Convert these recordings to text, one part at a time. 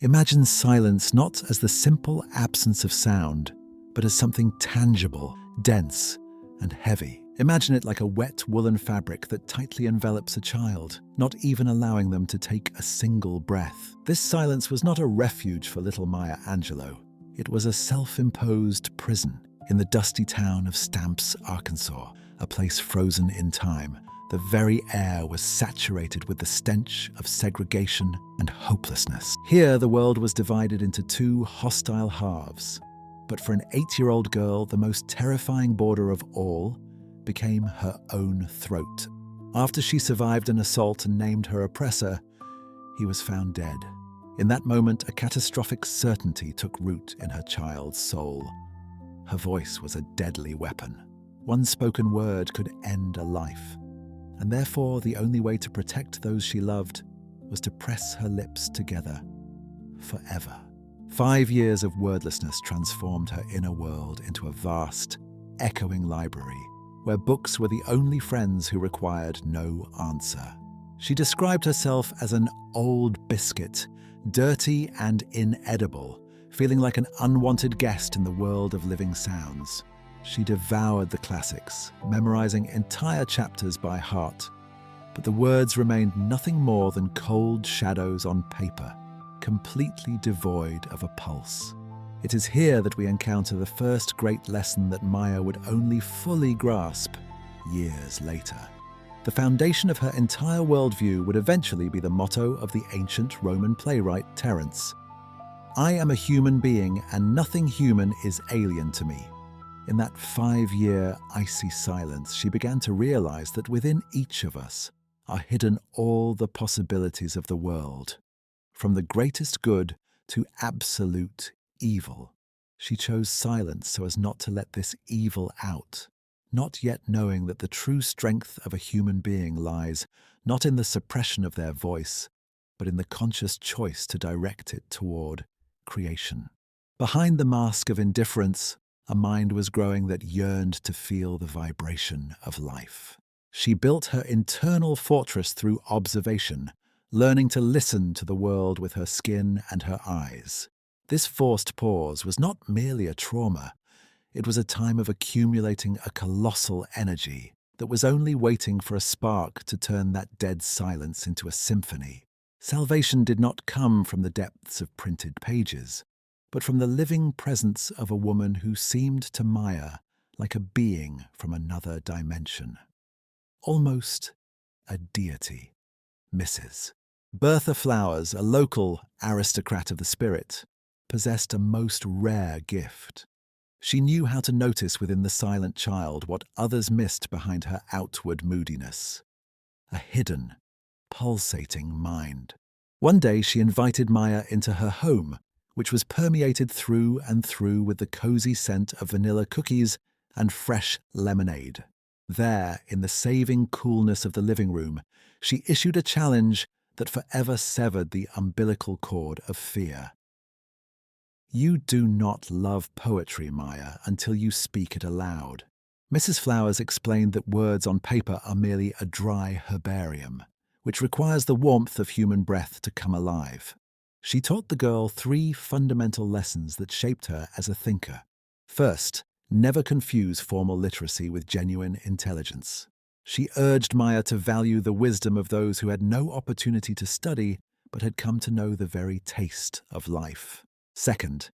Imagine silence not as the simple absence of sound, but as something tangible, dense, and heavy. Imagine it like a wet woolen fabric that tightly envelops a child, not even allowing them to take a single breath. This silence was not a refuge for little Maya Angelou. It was a self-imposed prison in the dusty town of Stamps, Arkansas, a place frozen in time. The very air was saturated with the stench of segregation and hopelessness. Here, the world was divided into two hostile halves. But for an 8-year-old girl, the most terrifying border of all became her own throat. After she survived an assault and named her oppressor, he was found dead. In that moment, a catastrophic certainty took root in her child's soul. Her voice was a deadly weapon. One spoken word could end a life. And therefore, the only way to protect those she loved was to press her lips together forever. 5 years of wordlessness transformed her inner world into a vast, echoing library, where books were the only friends who required no answer. She described herself as an old biscuit, dirty and inedible, feeling like an unwanted guest in the world of living sounds. She devoured the classics, memorizing entire chapters by heart, but the words remained nothing more than cold shadows on paper, completely devoid of a pulse. It is here that we encounter the first great lesson that Maya would only fully grasp years later. The foundation of her entire worldview would eventually be the motto of the ancient Roman playwright Terence: "I am a human being, and nothing human is alien to me." In that 5-year icy silence, she began to realize that within each of us are hidden all the possibilities of the world, from the greatest good to absolute evil. She chose silence so as not to let this evil out, not yet knowing that the true strength of a human being lies not in the suppression of their voice, but in the conscious choice to direct it toward creation. Behind the mask of indifference, a mind was growing that yearned to feel the vibration of life. She built her internal fortress through observation, learning to listen to the world with her skin and her eyes. This forced pause was not merely a trauma. It was a time of accumulating a colossal energy that was only waiting for a spark to turn that dead silence into a symphony. Salvation did not come from the depths of printed pages, but from the living presence of a woman who seemed to Maya like a being from another dimension. Almost a deity. Mrs. Bertha Flowers, a local aristocrat of the spirit, possessed a most rare gift. She knew how to notice within the silent child what others missed behind her outward moodiness. A hidden, pulsating mind. One day she invited Maya into her home, which was permeated through and through with the cozy scent of vanilla cookies and fresh lemonade. There, in the saving coolness of the living room, she issued a challenge that forever severed the umbilical cord of fear. "You do not love poetry, Maya, until you speak it aloud." Mrs. Flowers explained that words on paper are merely a dry herbarium, which requires the warmth of human breath to come alive. She taught the girl 3 fundamental lessons that shaped her as a thinker. First, never confuse formal literacy with genuine intelligence. She urged Maya to value the wisdom of those who had no opportunity to study but had come to know the very taste of life. Second,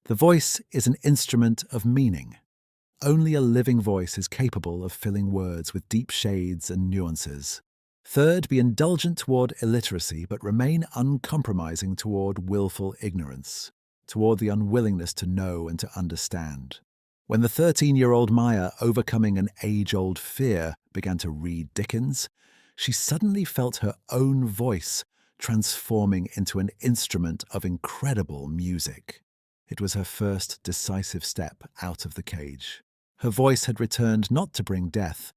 the voice is an instrument of meaning. Only a living voice is capable of filling words with deep shades and nuances. Third, be indulgent toward illiteracy, but remain uncompromising toward willful ignorance, toward the unwillingness to know and to understand. When the 13-year-old Maya, overcoming an age-old fear, began to read Dickens, she suddenly felt her own voice transforming into an instrument of incredible music. It was her first decisive step out of the cage. Her voice had returned not to bring death,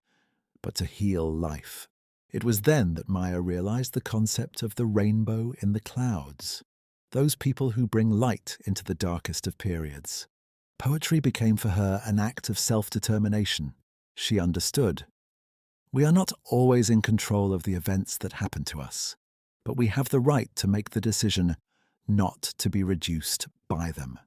but to heal life. It was then that Maya realized the concept of the rainbow in the clouds, those people who bring light into the darkest of periods. Poetry became for her an act of self-determination. She understood. We are not always in control of the events that happen to us, but we have the right to make the decision not to be reduced by them.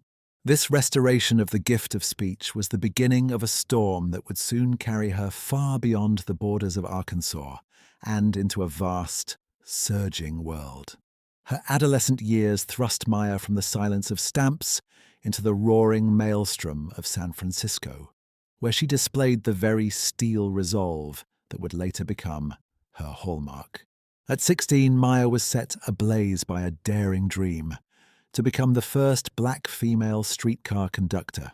This restoration of the gift of speech was the beginning of a storm that would soon carry her far beyond the borders of Arkansas and into a vast, surging world. Her adolescent years thrust Maya from the silence of Stamps into the roaring maelstrom of San Francisco, where she displayed the very steel resolve that would later become her hallmark. At 16, Maya was set ablaze by a daring dream to become the first black female streetcar conductor.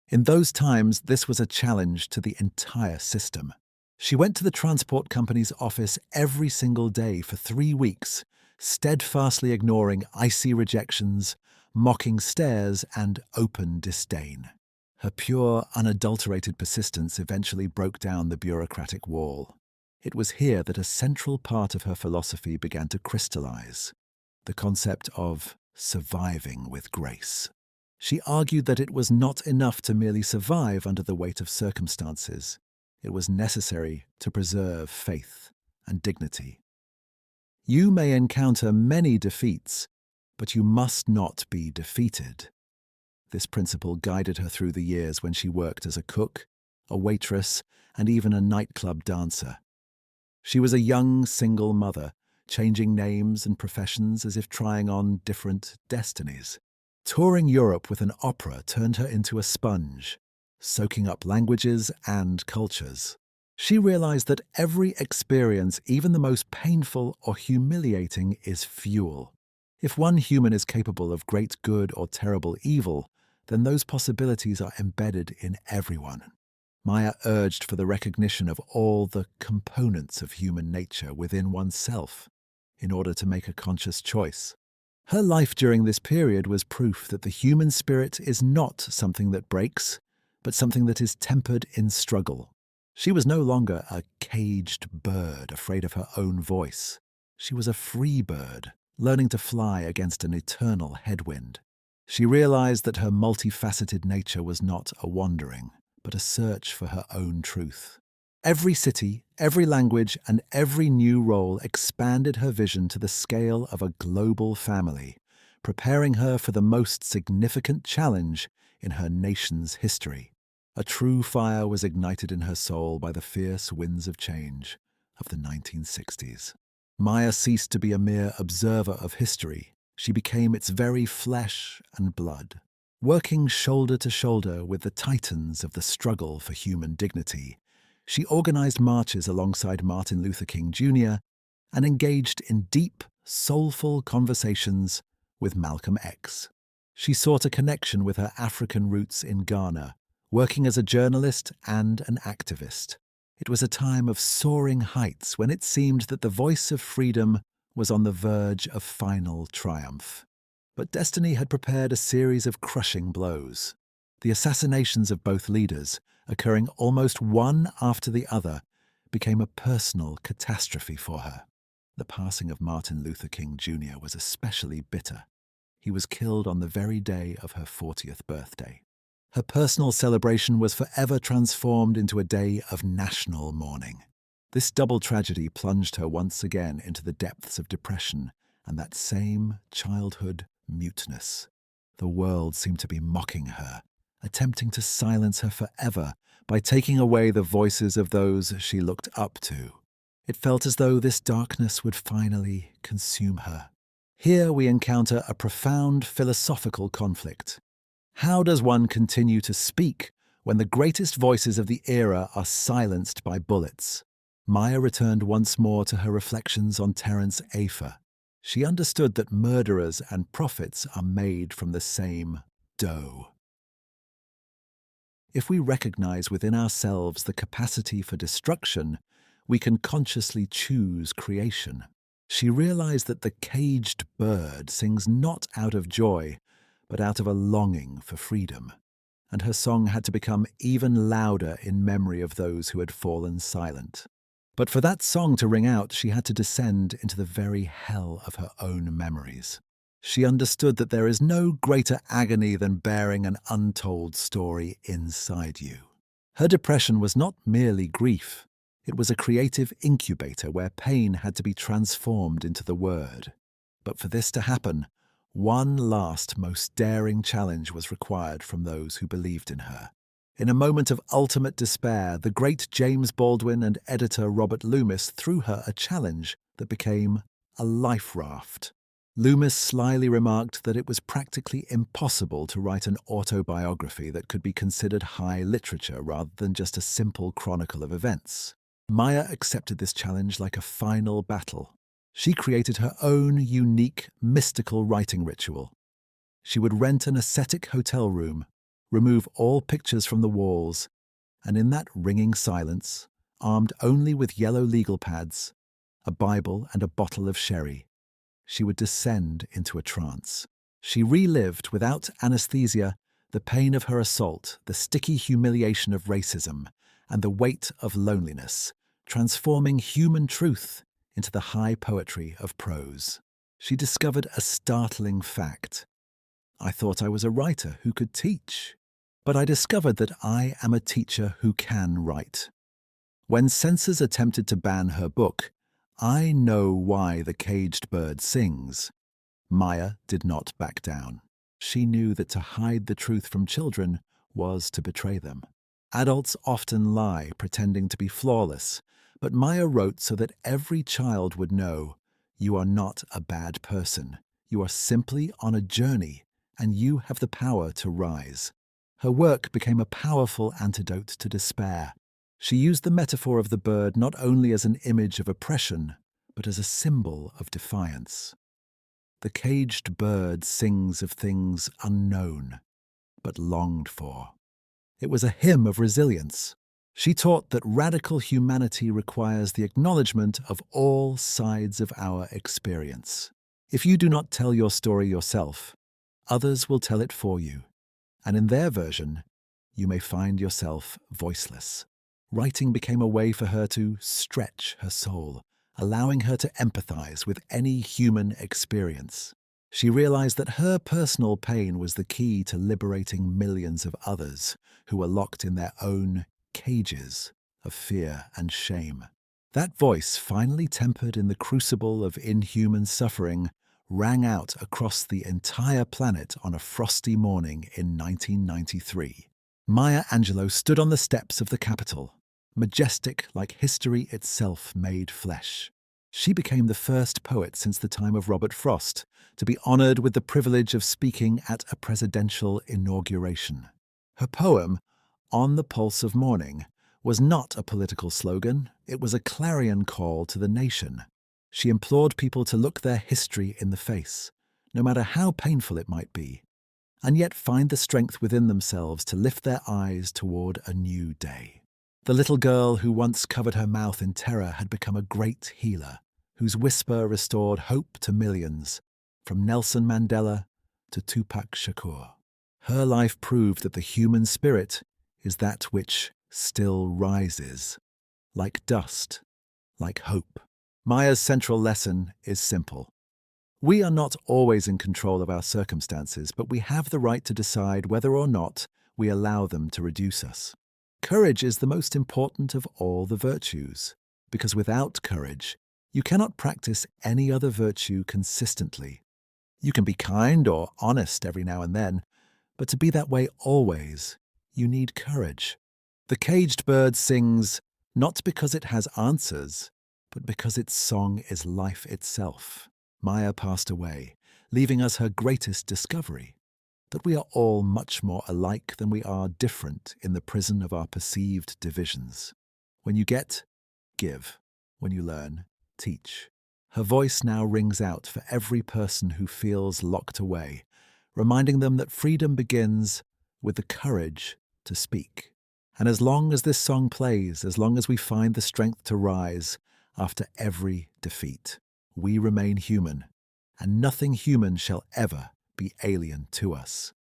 In those times, this was a challenge to the entire system. She went to the transport company's office every single day for 3 weeks, steadfastly ignoring icy rejections, mocking stares, and open disdain. Her pure, unadulterated persistence eventually broke down the bureaucratic wall. It was here that a central part of her philosophy began to crystallize: the concept of surviving with grace. She argued that it was not enough to merely survive under the weight of circumstances. It was necessary to preserve faith and dignity. You may encounter many defeats, but you must not be defeated. This principle guided her through the years when she worked as a cook, a waitress, and even a nightclub dancer. She was a young single mother, changing names and professions as if trying on different destinies. Touring Europe with an opera turned her into a sponge, soaking up languages and cultures. She realized that every experience, even the most painful or humiliating, is fuel. If one human is capable of great good or terrible evil, then those possibilities are embedded in everyone. Maya urged for the recognition of all the components of human nature within oneself in order to make a conscious choice. Her life during this period was proof that the human spirit is not something that breaks, but something that is tempered in struggle. She was no longer a caged bird afraid of her own voice. She was a free bird, learning to fly against an eternal headwind. She realized that her multifaceted nature was not a wandering, but a search for her own truth. Every city, every language, and every new role expanded her vision to the scale of a global family, preparing her for the most significant challenge in her nation's history. A true fire was ignited in her soul by the fierce winds of change of the 1960s. Maya ceased to be a mere observer of history. She became its very flesh and blood. Working shoulder to shoulder with the titans of the struggle for human dignity, she organized marches alongside Martin Luther King Jr. and engaged in deep, soulful conversations with Malcolm X. She sought a connection with her African roots in Ghana, working as a journalist and an activist. It was a time of soaring heights when it seemed that the voice of freedom was on the verge of final triumph. But destiny had prepared a series of crushing blows. The assassinations of both leaders, occurring almost one after the other, became a personal catastrophe for her. The passing of Martin Luther King Jr. was especially bitter. He was killed on the very day of her 40th birthday. Her personal celebration was forever transformed into a day of national mourning. This double tragedy plunged her once again into the depths of depression and that same childhood muteness. The world seemed to be mocking her, attempting to silence her forever by taking away the voices of those she looked up to. It felt as though this darkness would finally consume her. Here we encounter a profound philosophical conflict. How does one continue to speak when the greatest voices of the era are silenced by bullets? Maya returned once more to her reflections on Terence Afer. She understood that murderers and prophets are made from the same dough. If we recognize within ourselves the capacity for destruction, we can consciously choose creation. She realized that the caged bird sings not out of joy, but out of a longing for freedom, and her song had to become even louder in memory of those who had fallen silent. But for that song to ring out, she had to descend into the very hell of her own memories. She understood that there is no greater agony than bearing an untold story inside you. Her depression was not merely grief. It was a creative incubator where pain had to be transformed into the word. But for this to happen, One last, most daring challenge was required from those who believed in her. In a moment of ultimate despair, the great James Baldwin and editor Robert Loomis threw her a challenge that became a life raft. Loomis slyly remarked that it was practically impossible to write an autobiography that could be considered high literature rather than just a simple chronicle of events. Maya accepted this challenge like a final battle. She created her own unique, mystical writing ritual. She would rent an ascetic hotel room, remove all pictures from the walls, and in that ringing silence, armed only with yellow legal pads, a Bible and a bottle of sherry, she would descend into a trance. She relived, without anesthesia, the pain of her assault, the sticky humiliation of racism, and the weight of loneliness, transforming human truth into the high poetry of prose. She discovered a startling fact. I thought I was a writer who could teach, but I discovered that I am a teacher who can write. When censors attempted to ban her book, I Know Why the Caged Bird Sings, Maya did not back down. She knew that to hide the truth from children was to betray them. Adults often lie, pretending to be flawless, but Maya wrote so that every child would know, you are not a bad person. You are simply on a journey, and you have the power to rise. Her work became a powerful antidote to despair. She used the metaphor of the bird not only as an image of oppression, but as a symbol of defiance. The caged bird sings of things unknown, but longed for. It was a hymn of resilience. She taught that radical humanity requires the acknowledgement of all sides of our experience. If you do not tell your story yourself, others will tell it for you, and in their version, you may find yourself voiceless. Writing became a way for her to stretch her soul, allowing her to empathize with any human experience. She realized that her personal pain was the key to liberating millions of others who were locked in their own cages of fear and shame. That voice, finally tempered in the crucible of inhuman suffering, rang out across the entire planet on a frosty morning in 1993. Maya Angelou stood on the steps of the Capitol, majestic like history itself made flesh. She became the first poet since the time of Robert Frost to be honored with the privilege of speaking at a presidential inauguration. Her poem, On the Pulse of Morning, was not a political slogan, it was a clarion call to the nation. She implored people to look their history in the face, no matter how painful it might be, and yet find the strength within themselves to lift their eyes toward a new day. The little girl who once covered her mouth in terror had become a great healer, whose whisper restored hope to millions, from Nelson Mandela to Tupac Shakur. Her life proved that the human spirit is that which still rises, like dust, like hope. Maya's central lesson is simple. We are not always in control of our circumstances, but we have the right to decide whether or not we allow them to reduce us. Courage is the most important of all the virtues, because without courage, you cannot practice any other virtue consistently. You can be kind or honest every now and then, but to be that way always, you need courage. The caged bird sings not because it has answers, but because its song is life itself. Maya passed away, leaving us her greatest discovery, that we are all much more alike than we are different in the prison of our perceived divisions. When you get, give. When you learn, teach. Her voice now rings out for every person who feels locked away, reminding them that freedom begins with the courage to speak. And as long as this song plays, as long as we find the strength to rise after every defeat, we remain human, and nothing human shall ever be alien to us.